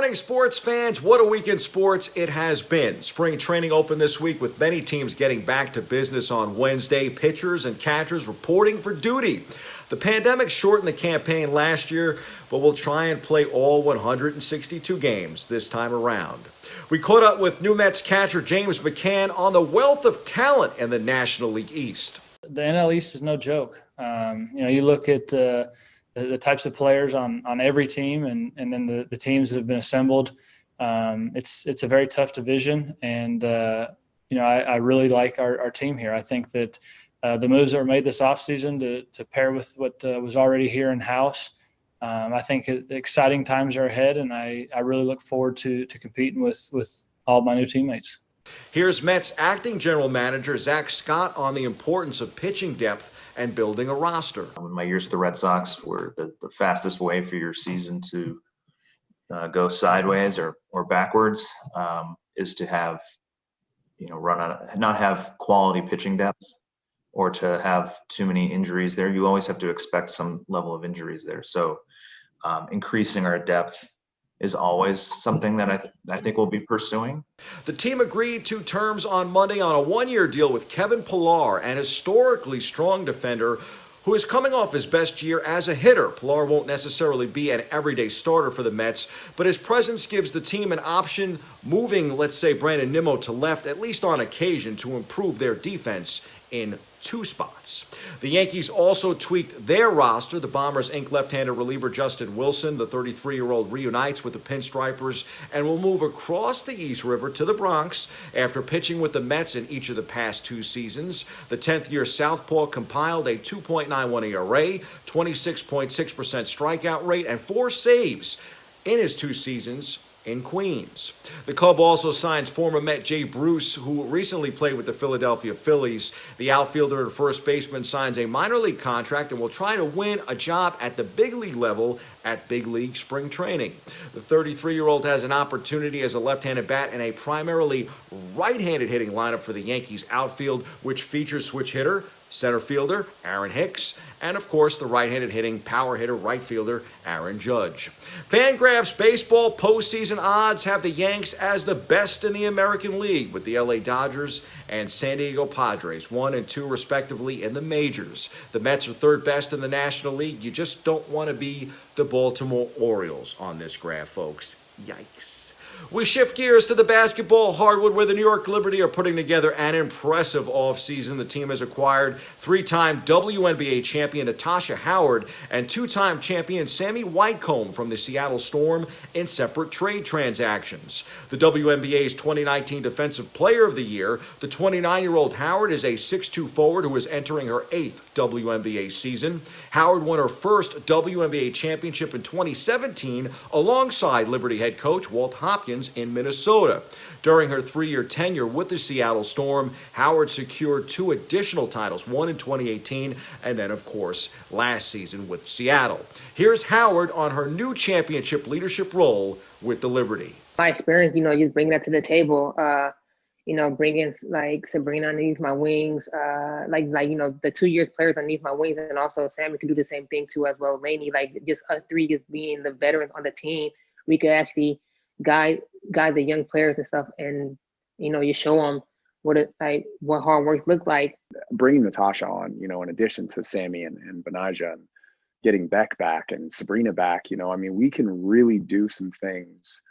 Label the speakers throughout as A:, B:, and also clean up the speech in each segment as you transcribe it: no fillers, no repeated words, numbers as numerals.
A: morning, sports fans. What a week in sports it has been. Spring training opened this week with many teams getting back to business on Wednesday. Pitchers and catchers reporting for duty. The pandemic shortened the campaign last year, but we'll try and play all 162 games this time around. We caught up with New Mets catcher James McCann on the wealth of talent in the National League East.
B: The NL East is no joke. You look at the types of players on every team, and then the teams that have been assembled. It's a very tough division, and I really like our team here. I think that the moves that were made this offseason to pair with what was already here in house. I think exciting times are ahead, and I really look forward to competing with all my new teammates.
A: Here's Mets acting general manager Zach Scott on the importance of pitching depth and building a roster.
C: When my years with the Red Sox were the fastest way for your season to go sideways or backwards is to have, not have quality pitching depth or to have too many injuries there. You always have to expect some level of injuries there. So increasing our depth is always something that I think we'll be pursuing.
A: The team agreed to terms on Monday on a one-year deal with Kevin Pillar, an historically strong defender who is coming off his best year as a hitter. Pillar won't necessarily be an everyday starter for the Mets, but his presence gives the team an option, moving, let's say, Brandon Nimmo to left, at least on occasion, to improve their defense in two spots. The Yankees also tweaked their roster. The Bombers inked left-handed reliever Justin Wilson. The 33-year-old reunites with the Pinstripers and will move across the East River to the Bronx after pitching with the Mets in each of the past two seasons. The 10th-year Southpaw compiled a 2.91 ERA, 26.6% strikeout rate, and 4 saves in his 2 seasons in Queens. The club also signs former Met Jay Bruce, who recently played with the Philadelphia Phillies. The outfielder and first baseman signs a minor league contract and will try to win a job at the big league level at big league spring training. The 33-year-old has an opportunity as a left-handed bat in a primarily right-handed hitting lineup for the Yankees outfield, which features switch hitter, center fielder Aaron Hicks, and of course the right-handed hitting power hitter right fielder Aaron Judge. Fangraphs baseball postseason odds have the Yanks as the best in the American League, with the LA Dodgers and San Diego Padres 1 and 2 respectively in the majors. The Mets are third best in the National League. You just don't want to be the Baltimore Orioles on this graph, folks. Yikes. We shift gears to the basketball hardwood, where the New York Liberty are putting together an impressive offseason. The team has acquired 3-time WNBA champion Natasha Howard and 2-time champion Sammy Whitcomb from the Seattle Storm in separate trade transactions. The WNBA's 2019 Defensive Player of the Year, the 29-year-old Howard is a 6'2 forward who is entering her 8th WNBA season. Howard won her first WNBA championship in 2017 alongside Liberty head coach Walt Hopkins in Minnesota. During her 3-year tenure with the Seattle Storm, Howard secured 2 additional titles, one in 2018 and then, of course, last season with Seattle. Here's Howard on her new championship leadership role with the Liberty.
D: My experience, just bringing that to the table, bringing like Sabrina underneath my wings, the 2 years players underneath my wings, and also Sammy can do the same thing too as well. Laney, just us 3 just being the veterans on the team, we could actually guide the young players and stuff, and you show them what hard work looks like.
E: Bringing Natasha on, in addition to Sammy and Benaja, and getting Beck back and Sabrina back, we can really do some things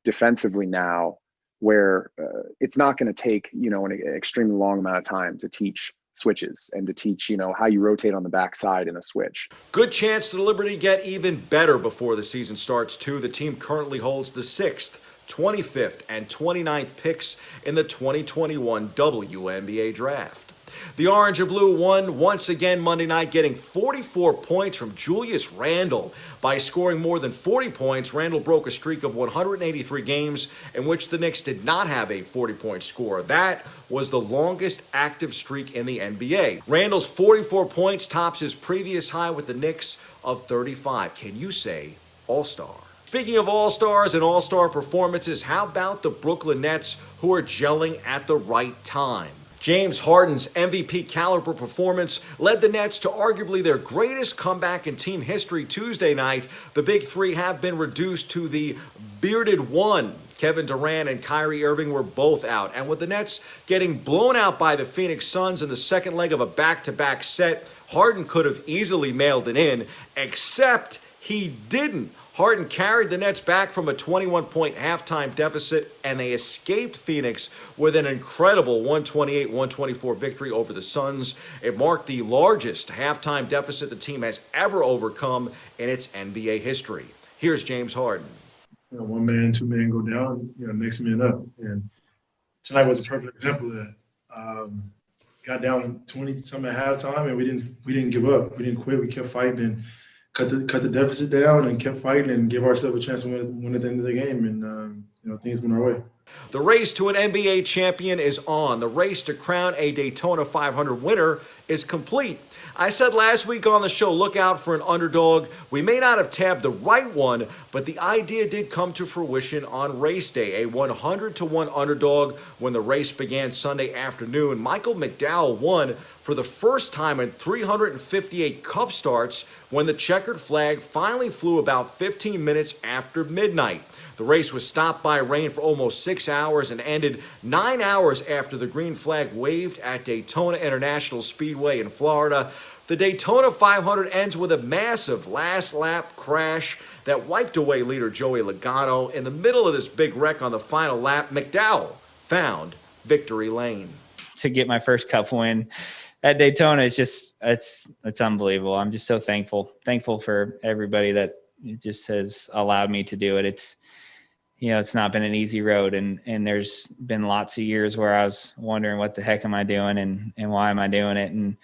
E: defensively now where it's not going to take an extremely long amount of time to teach switches and to teach how you rotate on the backside in a switch.
A: Good chance the Liberty get even better before the season starts too. The team currently holds the 6th, 25th, and 29th picks in the 2021 WNBA draft. The Orange and Blue won once again Monday night, getting 44 points from Julius Randle. By scoring more than 40 points, Randle broke a streak of 183 games in which the Knicks did not have a 40-point score. That was the longest active streak in the NBA. Randle's 44 points tops his previous high with the Knicks of 35. Can you say all-star? Speaking of all-stars and all-star performances, how about the Brooklyn Nets, who are gelling at the right time? James Harden's MVP caliber performance led the Nets to arguably their greatest comeback in team history Tuesday night. The Big Three have been reduced to the bearded one. Kevin Durant and Kyrie Irving were both out. And with the Nets getting blown out by the Phoenix Suns in the second leg of a back-to-back set, Harden could have easily mailed it in, except he didn't. Harden carried the Nets back from a 21-point halftime deficit, and they escaped Phoenix with an incredible 128-124 victory over the Suns. It marked the largest halftime deficit the team has ever overcome in its NBA history. Here's James Harden.
F: One man, two men go down, next man up. And tonight was a perfect example of that. Got down 20-something at halftime, and we didn't give up. We didn't quit. We kept fighting and cut the deficit down and kept fighting and give ourselves a chance to win at the end of the game. And things went our way.
A: The race to an NBA champion is on. The race to crown a Daytona 500 winner is complete. I said last week on the show, look out for an underdog. We may not have tabbed the right one, but the idea did come to fruition on race day. A 100-to-1 underdog when the race began Sunday afternoon. Michael McDowell won for the first time in 358 Cup starts when the checkered flag finally flew about 15 minutes after midnight. The race was stopped by rain for almost 6 hours and ended 9 hours after the green flag waved at Daytona International Speedway in Florida. The Daytona 500 ends with a massive last lap crash that wiped away leader Joey Logano. In the middle of this big wreck on the final lap, McDowell found victory lane.
G: To get my first Cup win at Daytona, it's unbelievable. I'm just so thankful for everybody that just has allowed me to do it. It's not been an easy road, and there's been lots of years where I was wondering what the heck am I doing and why am I doing it? And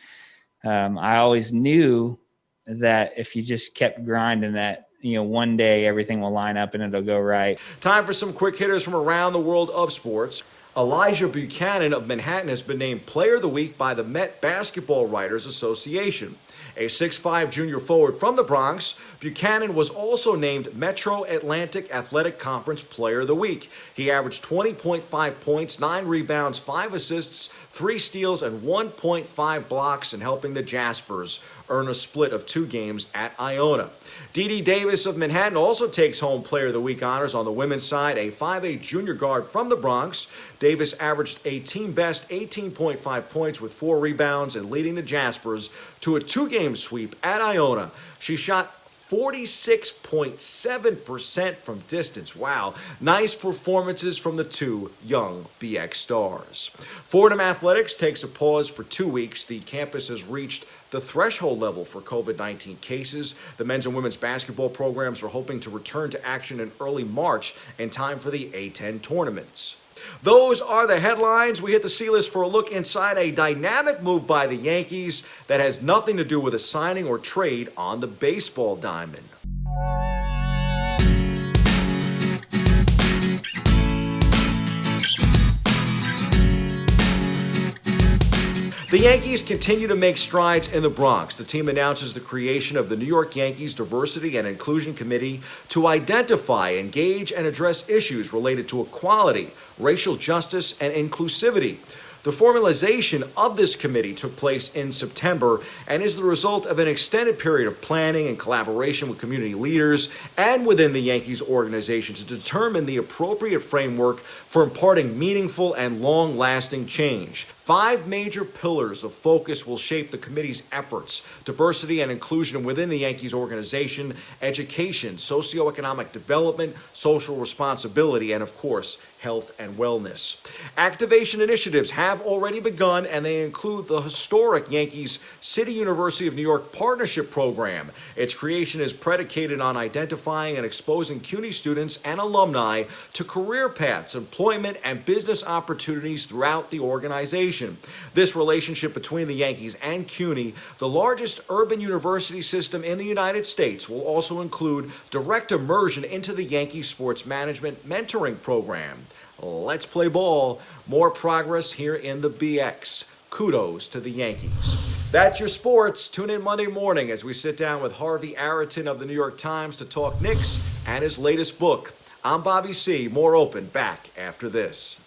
G: I always knew that if you just kept grinding that, one day everything will line up and it'll go right.
A: Time for some quick hitters from around the world of sports. Elijah Buchanan of Manhattan has been named Player of the Week by the Met Basketball Writers Association. A 6'5" junior forward from the Bronx, Buchanan was also named Metro Atlantic Athletic Conference Player of the Week. He averaged 20.5 points, 9 rebounds, 5 assists, 3 steals, and 1.5 blocks in helping the Jaspers earn a split of 2 games at Iona. Dee Davis of Manhattan also takes home Player of the Week honors on the women's side, a 5'8" junior guard from the Bronx. Davis averaged a team-best 18.5 points with 4 rebounds and leading the Jaspers to a 2-game sweep at Iona. She shot 46.7% from distance. Wow. Nice performances from the 2 young BX stars. Fordham Athletics takes a pause for 2 weeks. The campus has reached the threshold level for COVID-19 cases. The men's and women's basketball programs are hoping to return to action in early March in time for the A10 tournaments. Those are the headlines. We hit the C-list for a look inside a dynamic move by the Yankees that has nothing to do with a signing or trade on the baseball diamond. The Yankees continue to make strides in the Bronx. The team announces the creation of the New York Yankees Diversity and Inclusion Committee to identify, engage, and address issues related to equality, racial justice, and inclusivity. The formalization of this committee took place in September and is the result of an extended period of planning and collaboration with community leaders and within the Yankees organization to determine the appropriate framework for imparting meaningful and long-lasting change. 5 major pillars of focus will shape the committee's efforts: diversity and inclusion within the Yankees organization, education, socioeconomic development, social responsibility, and of course, health and wellness. Activation initiatives have already begun, and they include the historic Yankees City University of New York Partnership Program. Its creation is predicated on identifying and exposing CUNY students and alumni to career paths, employment, and business opportunities throughout the organization. This relationship between the Yankees and CUNY, the largest urban university system in the United States, will also include direct immersion into the Yankees sports management mentoring program. Let's play ball. More progress here in the BX. Kudos to the Yankees. That's your sports. Tune in Monday morning as we sit down with Harvey Araton of the New York Times to talk Knicks and his latest book. I'm Bobby C. More Open, back after this.